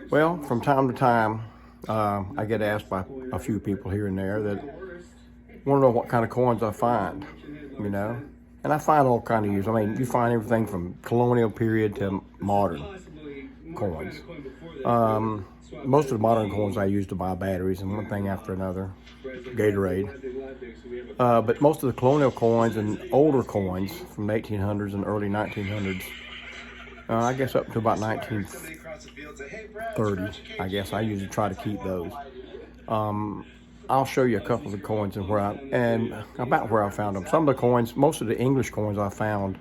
Well, from time to time, I get asked by a few people here and there that want to know what kind of coins I find, you know. And I find all kind of use. I mean, you find everything from colonial period to modern coins. Most of the modern coins I use to buy batteries and one thing after another, Gatorade. But most of the colonial coins and older coins from the 1800s and early 1900s, I guess up to about 1930, I guess I usually try to keep those. I'll show you a couple of the coins and about where I found them. Some of the coins, most of the English coins I found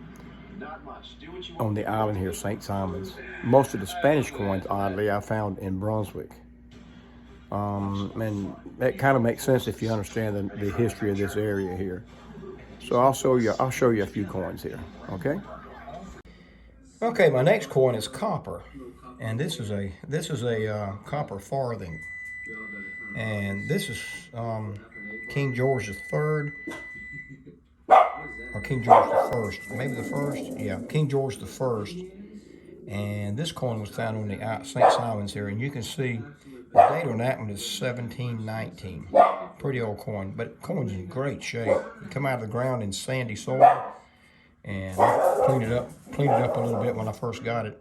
on the island here, St. Simon's. Most of the Spanish coins, oddly, I found in Brunswick. And that kind of makes sense if you understand the history of this area here. So I'll show you a few coins here, okay? Okay, my next coin is copper, and this is a copper farthing, and this is King George III, or King George the First, maybe the first, yeah, King George the First. And this coin was found on the St. Simon's here, and you can see the date on that one is 1719. Pretty old coin, but coin's in great shape. It come out of the ground in sandy soil, and I cleaned it up a little bit when I first got it,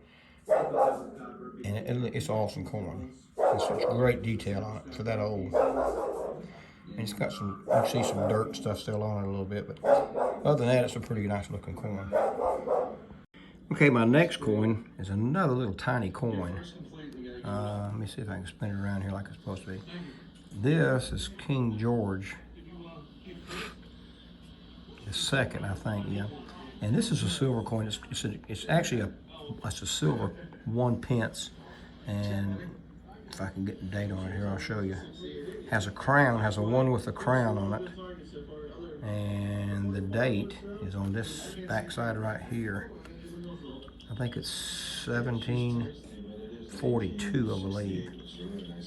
and it's an awesome coin. It's such great detail on it for that old. And it's got some, you can see some dirt and stuff still on it a little bit, but other than that, it's a pretty nice looking coin. Okay, my next coin is another little tiny coin. Let me see if I can spin it around here like it's supposed to be. This is King George the Second, I think, yeah. And this is a silver coin. It's actually a silver 1 pence. And if I can get the date on it here, I'll show you. Has a crown, has a 1 with a crown on it. And the date is on this back side right here. I think it's 1742, I believe.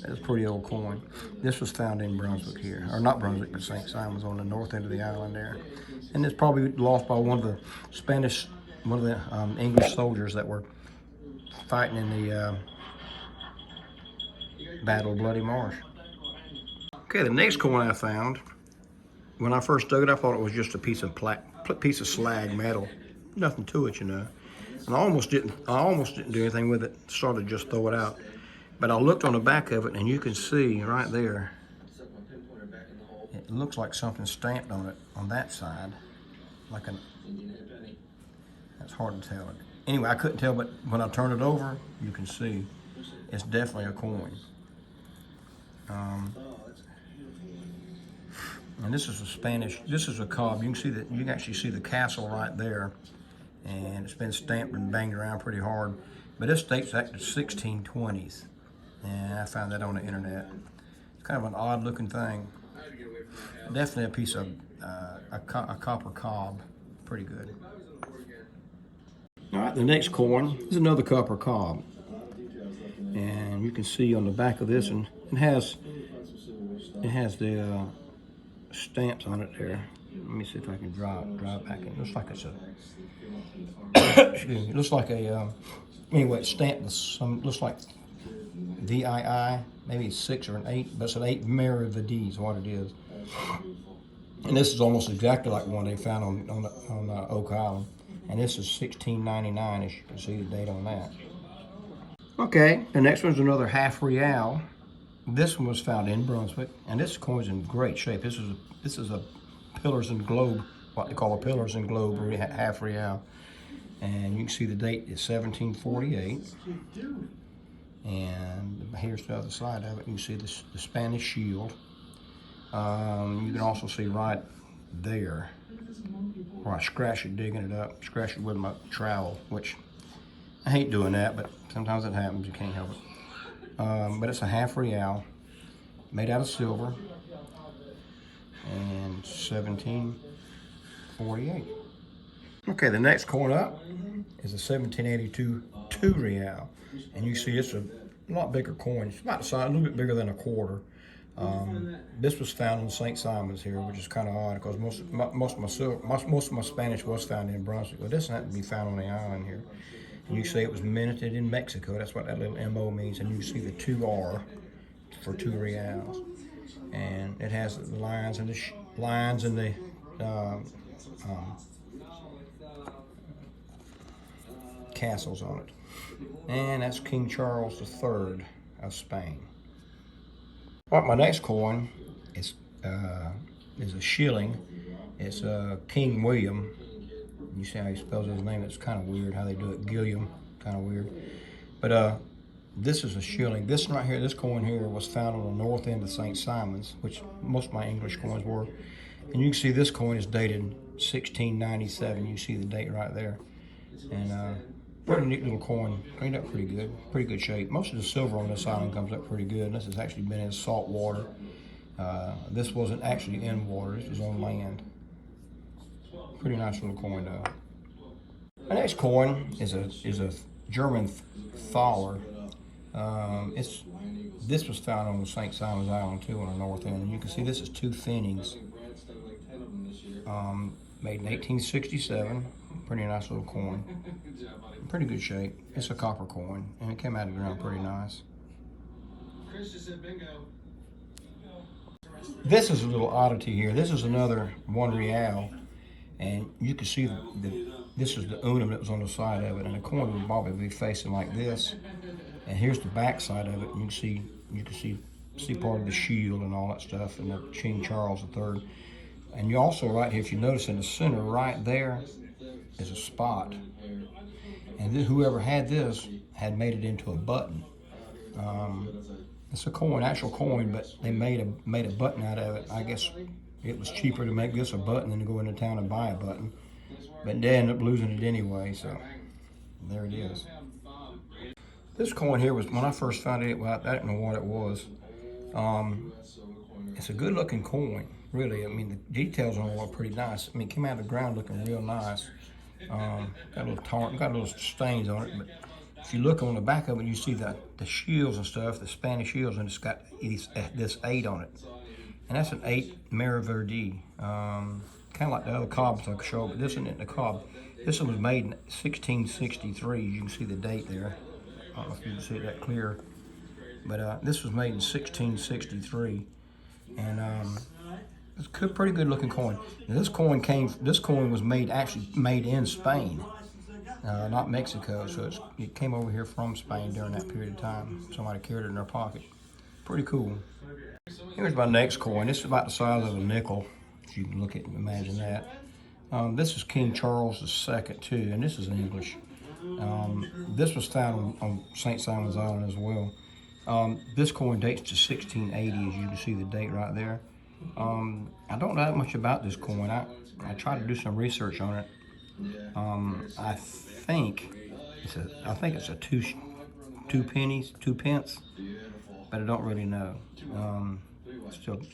That's a pretty old coin. This was found in Brunswick here, or not Brunswick, but St. Simon's on the north end of the island there. And it's probably lost by one of the English soldiers that were fighting in the Battle of Bloody Marsh. Okay, the next coin I found, when I first dug it, I thought it was just a piece of slag metal. Nothing to it, you know. And I almost didn't do anything with it. Started to just throw it out. But I looked on the back of it, and you can see right there, it looks like something stamped on it on that side, that's hard to tell. Anyway, I couldn't tell, but when I turn it over, you can see it's definitely a coin. And this is this is a cob. You can actually see the castle right there. And it's been stamped and banged around pretty hard. But this dates back to 1620s. And I found that on the internet. It's kind of an odd looking thing. Definitely a piece of a copper cob. Pretty good. All right, the next coin is another copper cob. And you can see on the back of this, and it has the stamps on it there. Let me see if I can draw it back in. It looks like it's a excuse me, it looks like a anyway, it's stamped with some, looks like VII, maybe it's 6 or an 8, but it's an 8 mirror of the D is what it is. And this is almost exactly like one they found on Oak Island. And this is 1699, as you can see the date on that. Okay, the next one's another half real. This one was found in Brunswick, and this coin's in great shape. This is a pillars and globe, what they call a pillars and globe half real. And you can see the date is 1748. And here's the other side of it. You can see the Spanish shield. You can also see right there where I scratched it digging it up, scratched it with my trowel, which I hate doing that, but sometimes it happens, you can't help it. But it's a half real, made out of silver, and 1748. Okay, the next coin up is a 1782 2 real, and you see it's a lot bigger coin. It's about the size, a little bit bigger than a quarter. This was found in St. Simon's here, which is kind of odd because most of my Spanish was found in Brunswick, but this happened to be found on the island here. And you see it was minted in Mexico. That's what that little MO means. And you see the 2R for 2 reals. And it has the lines and the um, um, castles on it. And that's King Charles III of Spain. Well, my next coin is a shilling. It's King William. You see how he spells his name? It's kind of weird how they do it. Gilliam, kind of weird. But this is a shilling. This one right here, this coin here, was found on the north end of St. Simon's, which most of my English coins were. And you can see this coin is dated 1697. You see the date right there. And pretty neat little coin. Cleaned up pretty good. Pretty good shape. Most of the silver on this island comes up pretty good. This has actually been in salt water. This wasn't actually in water. This was on land. Pretty nice little coin though. My next coin is a German thaler. This was found on the St. Simon's Island too, on the north end, and you can see this is 2 Pfennigs, made in 1867. Pretty nice little coin, pretty good shape. It's a copper coin, and it came out of the ground pretty nice. This is a little oddity here. This is another 1 real, and you can see this is the unum that was on the side of it, and the coin would probably be facing like this. And here's the back side of it. And you can see part of the shield and all that stuff, and the King Charles III. And you also right here, if you notice in the center right there, is a spot. And whoever had this had made it into a button. It's a coin, actual coin, but they made a button out of it. I guess it was cheaper to make this a button than to go into town and buy a button. But they ended up losing it anyway, so there it is. This coin here was, when I first found it, well, I didn't know what it was. It's a good looking coin, really. I mean, the details on it are pretty nice. I mean, it came out of the ground looking real nice. Got a little stains on it, but if you look on the back of it, you see the shields and stuff, the Spanish shields, and it's got this 8 on it. And that's an 8 Maraverdi. Kind of like the other cobs I showed, but this isn't the cob. This one was made in 1663. You can see the date there. I don't know if you can see it that clear, but this was made in 1663, and it's a pretty good looking coin. Now, this coin was actually made in Spain, not Mexico. So it came over here from Spain during that period of time. Somebody carried it in their pocket. Pretty cool. Here's my next coin. This is about the size of a nickel, if you can look at and imagine that. This is King Charles II too, and this is English. This was found on St. Simon's Island as well. This coin dates to 1680, as you can see the date right there. I don't know that much about this coin. I tried to do some research on it. I think it's a two pence, but I don't really know.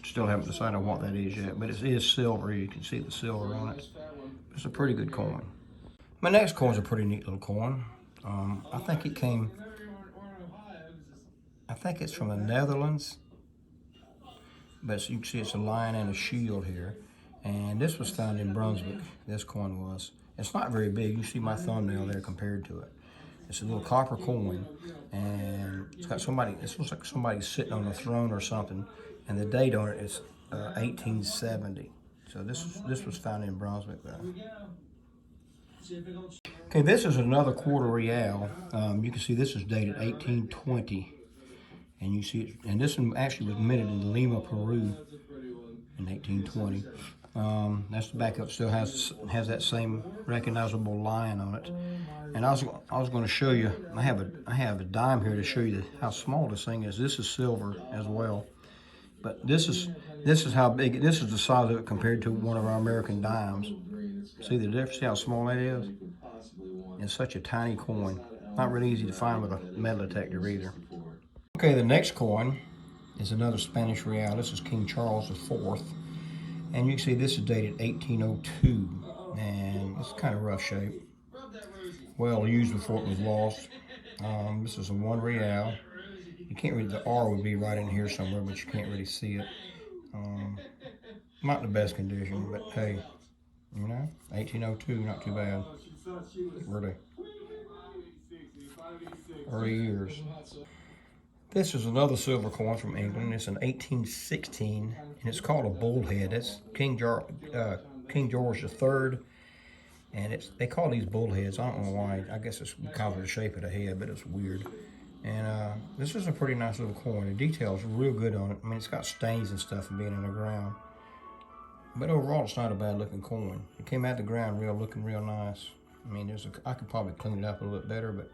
Still haven't decided what that is yet, but it is silver. You can see the silver on it. It's a pretty good coin. My next coin's a pretty neat little coin. I think it's from the Netherlands, but you can see it's a lion and a shield here. And this was found in Brunswick, this coin was. It's not very big. You see my thumbnail there compared to it. It's a little copper coin, and it's got it looks like somebody sitting on a throne or something, and the date on it is 1870. So this was found in Brunswick though. Okay, this is another quarter real. You can see this is dated 1820, and you see it, and this one actually was minted in Lima, Peru, in 1820. That's the back up. Still has that same recognizable lion on it. And I was going to show you. I have a dime here to show you how small this thing is. This is silver as well, but this is how big. This is the size of it compared to one of our American dimes. See the difference? See how small that is? It's such a tiny coin. Not really easy to find with a metal detector either. Okay, the next coin is another Spanish real. This is King Charles IV. And you can see this is dated 1802. And it's kind of rough shape. Well used before it was lost. This is a 1 real. You can't read the R would be right in here somewhere, but you can't really see it. Not the best condition, but hey, you know, 1802, not too bad. Really. early years. This is another silver coin from England. It's an 1816, and it's called a bullhead. That's King George III, and they call these bullheads. I don't know why. I guess it's because of the shape of the head, but it's weird. And this is a pretty nice little coin. The details are real good on it. I mean, it's got stains and stuff from being in the ground, but overall, it's not a bad looking coin. It came out of the ground looking real nice. I mean, I could probably clean it up a little bit better, but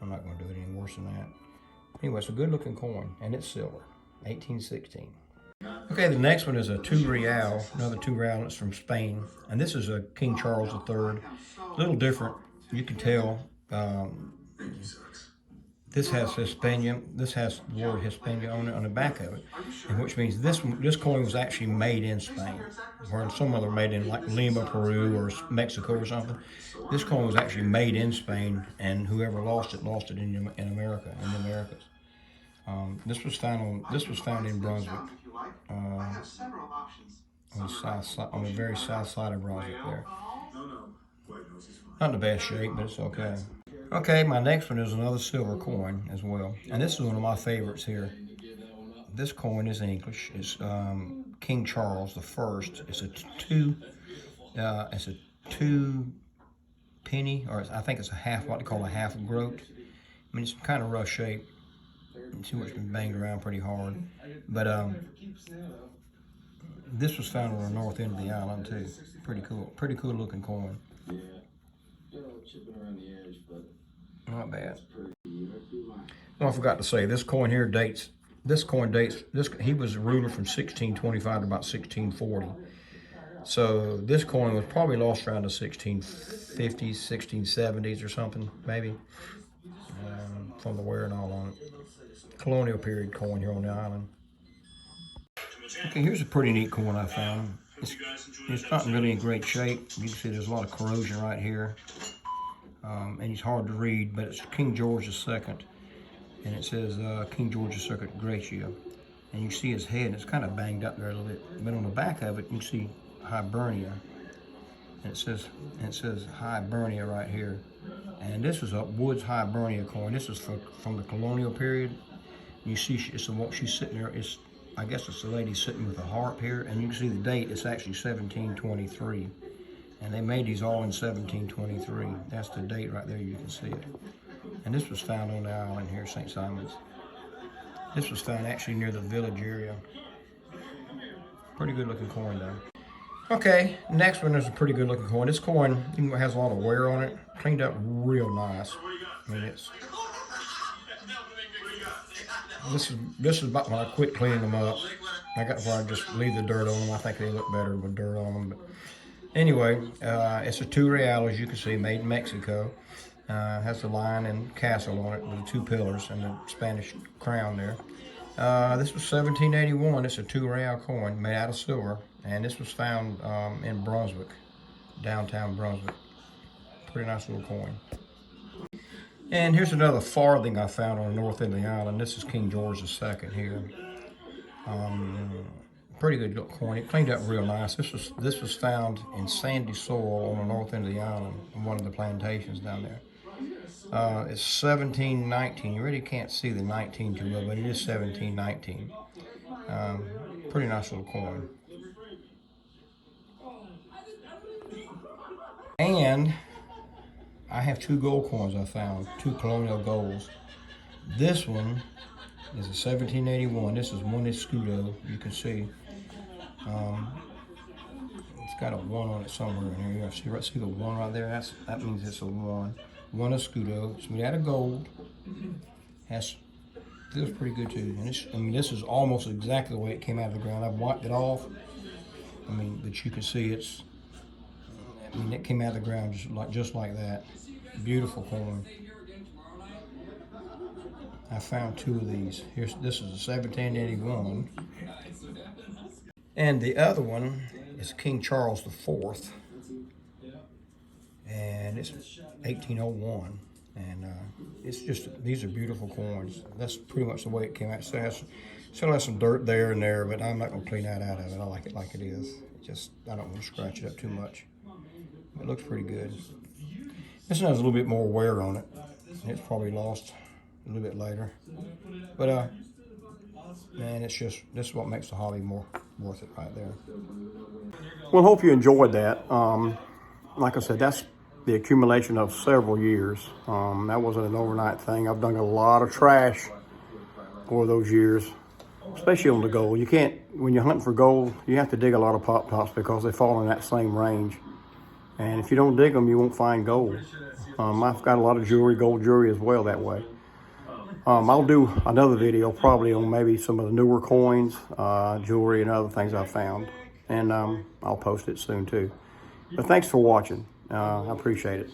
I'm not going to do it any worse than that. Anyway, it's a good looking coin, and it's silver, 1816. Okay, the next one is a 2 real, another 2 real. It's from Spain, and this is a King Charles III. A little different, you can tell. This has Hispania. This has the word Hispania on it on the back of it, and which means this coin was actually made in Spain, where some other made in like Lima, Peru, or Mexico or something. This coin was actually made in Spain, and whoever lost it in America, in the Americas. This was found in Brunswick, on the very south side of Brunswick there. Not in the best shape, but it's okay. Okay, my next one is another silver coin as well, and this is one of my favorites here. This coin is English. It's King Charles I. It's a two penny, or I think it's a half, what they call a half groat. I mean, it's kind of rough shape. See what's been banged around pretty hard, but this was found on the north end of the island too. Pretty cool looking coin. Not bad. Oh, I forgot to say, this coin dates. He was a ruler from 1625 to about 1640. So this coin was probably lost around the 1650s, 1670s or something, maybe, from the wear and all on it. Colonial period coin here on the island. Okay, here's a pretty neat coin I found. It's not really in great shape. You can see there's a lot of corrosion right here. And he's hard to read, but it's King George II, and it says King George II Gratia. And you see his head, and it's kind of banged up there a little bit. But on the back of it, you see Hibernia, and it says Hibernia right here. And this is a Woods Hibernia coin. This is from the colonial period. You see, she's sitting there. I guess it's the lady sitting with a harp here, and you can see the date. It's actually 1723. And they made these all in 1723. That's the date right there, you can see it. And this was found on the island here, St. Simon's. This was found actually near the village area. Pretty good looking coin though. Okay, next one is a pretty good looking coin. This coin even has a lot of wear on it. Cleaned up real nice. I mean, this is about when I quit cleaning them up. I got where I just leave the dirt on them. I think they look better with dirt on them. But anyway, it's a 2 real, as you can see, made in Mexico. Has the lion and castle on it with the 2 pillars and the Spanish crown there. This was 1781. It's a 2 real coin made out of silver, and this was found in Brunswick, downtown Brunswick. Pretty nice little coin. And here's another farthing I found on the north end of the island. This is King George II here. Pretty good coin. It cleaned up real nice. This was found in sandy soil on the north end of the island, on one of the plantations down there. It's 1719. You really can't see the 19 too well, but it is 1719. Pretty nice little coin. And I have 2 gold coins I found, 2 colonial golds. This one is a 1781. This is one escudo, you can see. It's got a 1 on it somewhere in here. See the 1 right there? That means it's a 1. 1 escudo. It's made out of gold. Feels pretty good too. And this is almost exactly the way it came out of the ground. I've wiped it off. But you can see it came out of the ground just like that. Beautiful coin. I found 2 of these. This is a 1781. And the other one is King Charles IV. And it's 1801. And these are beautiful coins. That's pretty much the way it came out. Still has some dirt there and there, but I'm not going to clean that out of it. I like it like it is. I don't want to scratch it up too much. It looks pretty good. This one has a little bit more wear on it. It's probably lost a little bit later. But man, it's just, this is what makes the hobby more worth it right there. Well, hope you enjoyed that. Like I said, that's the accumulation of several years. That wasn't an overnight thing. I've done a lot of trash over those years, especially on the gold. You can't, when you're hunting for gold, you have to dig a lot of pop tops because they fall in that same range. And if you don't dig them, you won't find gold. I've got a lot of jewelry, gold jewelry as well that way. I'll do another video probably on maybe some of the newer coins, jewelry, and other things I've found. And I'll post it soon too. But thanks for watching. I appreciate it.